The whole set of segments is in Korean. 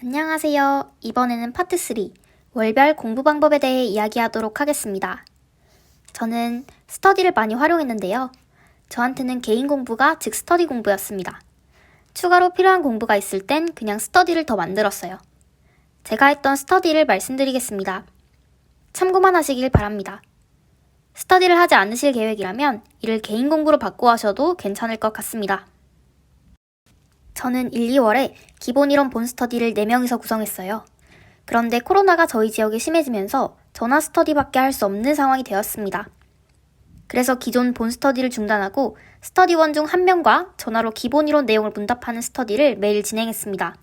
안녕하세요. 이번에는 파트 3, 월별 공부 방법에 대해 이야기하도록 하겠습니다. 저는 스터디를 많이 활용했는데요. 저한테는 개인 공부가 즉 스터디 공부였습니다. 추가로 필요한 공부가 있을 땐 그냥 스터디를 더 만들었어요. 제가 했던 스터디를 말씀드리겠습니다. 참고만 하시길 바랍니다. 스터디를 하지 않으실 계획이라면 이를 개인 공부로 바꾸어 하셔도 괜찮을 것 같습니다. 저는 1, 2월에 기본 이론 본 스터디를 4명이서 구성했어요. 그런데 코로나가 저희 지역에 심해지면서 전화 스터디밖에 할 수 없는 상황이 되었습니다. 그래서 기존 본 스터디를 중단하고 스터디원 중 1명과 전화로 기본 이론 내용을 문답하는 스터디를 매일 진행했습니다.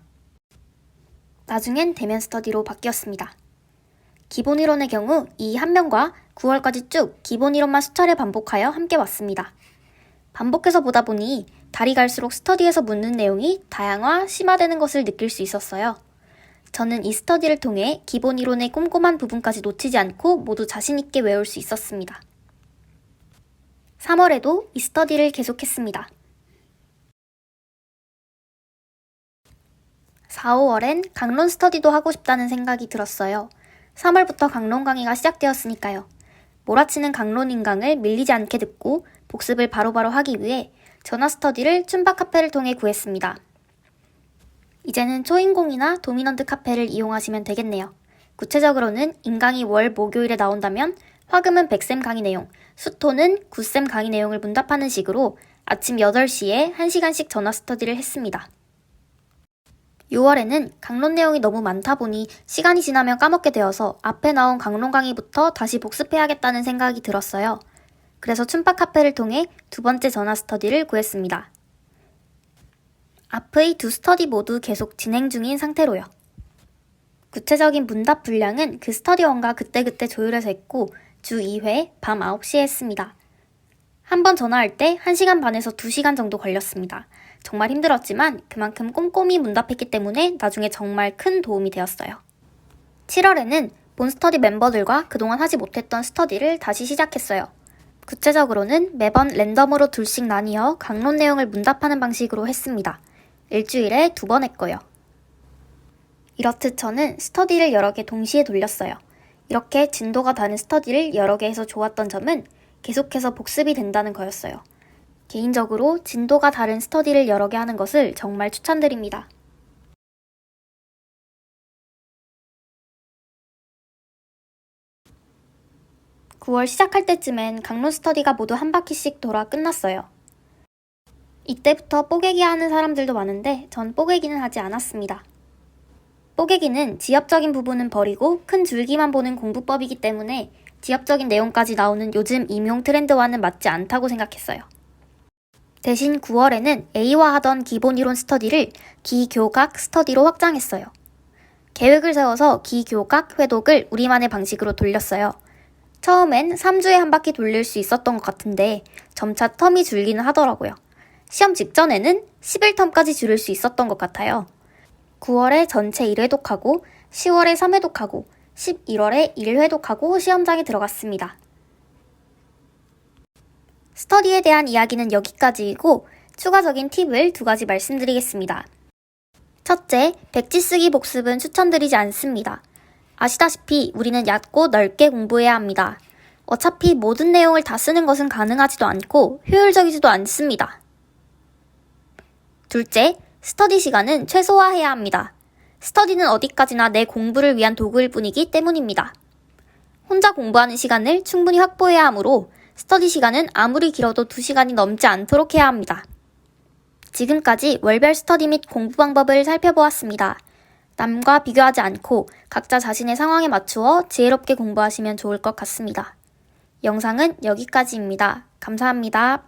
나중엔 대면 스터디로 바뀌었습니다. 기본 이론의 경우 이 1명과 9월까지 쭉 기본 이론만 수차례 반복하여 함께 왔습니다. 반복해서 보다 보니 달이 갈수록 스터디에서 묻는 내용이 다양화, 심화되는 것을 느낄 수 있었어요. 저는 이 스터디를 통해 기본 이론의 꼼꼼한 부분까지 놓치지 않고 모두 자신 있게 외울 수 있었습니다. 3월에도 이 스터디를 계속했습니다. 4, 5월엔 강론 스터디도 하고 싶다는 생각이 들었어요. 3월부터 강론 강의가 시작되었으니까요. 몰아치는 강론 인강을 밀리지 않게 듣고 복습을 바로바로 하기 위해 전화 스터디를 춤바 카페를 통해 구했습니다. 이제는 초인공이나 도미넌트 카페를 이용하시면 되겠네요. 구체적으로는 인강이 월 목요일에 나온다면 화금은 백쌤 강의 내용, 수토는 굿쌤 강의 내용을 문답하는 식으로 아침 8시에 1시간씩 전화 스터디를 했습니다. 6월에는 강론 내용이 너무 많다 보니 시간이 지나면 까먹게 되어서 앞에 나온 강론 강의부터 다시 복습해야겠다는 생각이 들었어요. 그래서 춤바 카페를 통해 2번째 전화 스터디를 구했습니다. 앞의 2 스터디 모두 계속 진행 중인 상태로요. 구체적인 문답 분량은 그 스터디원과 그때그때 조율해서 했고 주 2회 밤 9시에 했습니다. 한 번 전화할 때 1시간 반에서 2시간 정도 걸렸습니다. 정말 힘들었지만 그만큼 꼼꼼히 문답했기 때문에 나중에 정말 큰 도움이 되었어요. 7월에는 본 스터디 멤버들과 그동안 하지 못했던 스터디를 다시 시작했어요. 구체적으로는 매번 랜덤으로 둘씩 나뉘어 강론 내용을 문답하는 방식으로 했습니다. 일주일에 2번 했고요. 이렇듯 저는 스터디를 여러 개 동시에 돌렸어요. 이렇게 진도가 다른 스터디를 여러 개 해서 좋았던 점은 계속해서 복습이 된다는 거였어요. 개인적으로 진도가 다른 스터디를 여러 개 하는 것을 정말 추천드립니다. 9월 시작할 때쯤엔 강론 스터디가 모두 한 바퀴씩 돌아 끝났어요. 이때부터 뽀개기 하는 사람들도 많은데 전 뽀개기는 하지 않았습니다. 뽀개기는 지엽적인 부분은 버리고 큰 줄기만 보는 공부법이기 때문에 지엽적인 내용까지 나오는 요즘 임용 트렌드와는 맞지 않다고 생각했어요. 대신 9월에는 A화하던 기본 이론 스터디를 기교각 스터디로 확장했어요. 계획을 세워서 기교각 회독을 우리만의 방식으로 돌렸어요. 처음엔 3주에 한 바퀴 돌릴 수 있었던 것 같은데 점차 텀이 줄기는 하더라고요. 시험 직전에는 11텀까지 줄일 수 있었던 것 같아요. 9월에 전체 1회독하고 10월에 3회독하고 11월에 1회독하고 시험장에 들어갔습니다. 스터디에 대한 이야기는 여기까지이고 추가적인 팁을 2가지 말씀드리겠습니다. 첫째, 백지 쓰기 복습은 추천드리지 않습니다. 아시다시피 우리는 얕고 넓게 공부해야 합니다. 어차피 모든 내용을 다 쓰는 것은 가능하지도 않고 효율적이지도 않습니다. 둘째, 스터디 시간은 최소화해야 합니다. 스터디는 어디까지나 내 공부를 위한 도구일 뿐이기 때문입니다. 혼자 공부하는 시간을 충분히 확보해야 하므로 스터디 시간은 아무리 길어도 2시간이 넘지 않도록 해야 합니다. 지금까지 월별 스터디 및 공부 방법을 살펴보았습니다. 남과 비교하지 않고 각자 자신의 상황에 맞추어 지혜롭게 공부하시면 좋을 것 같습니다. 영상은 여기까지입니다. 감사합니다.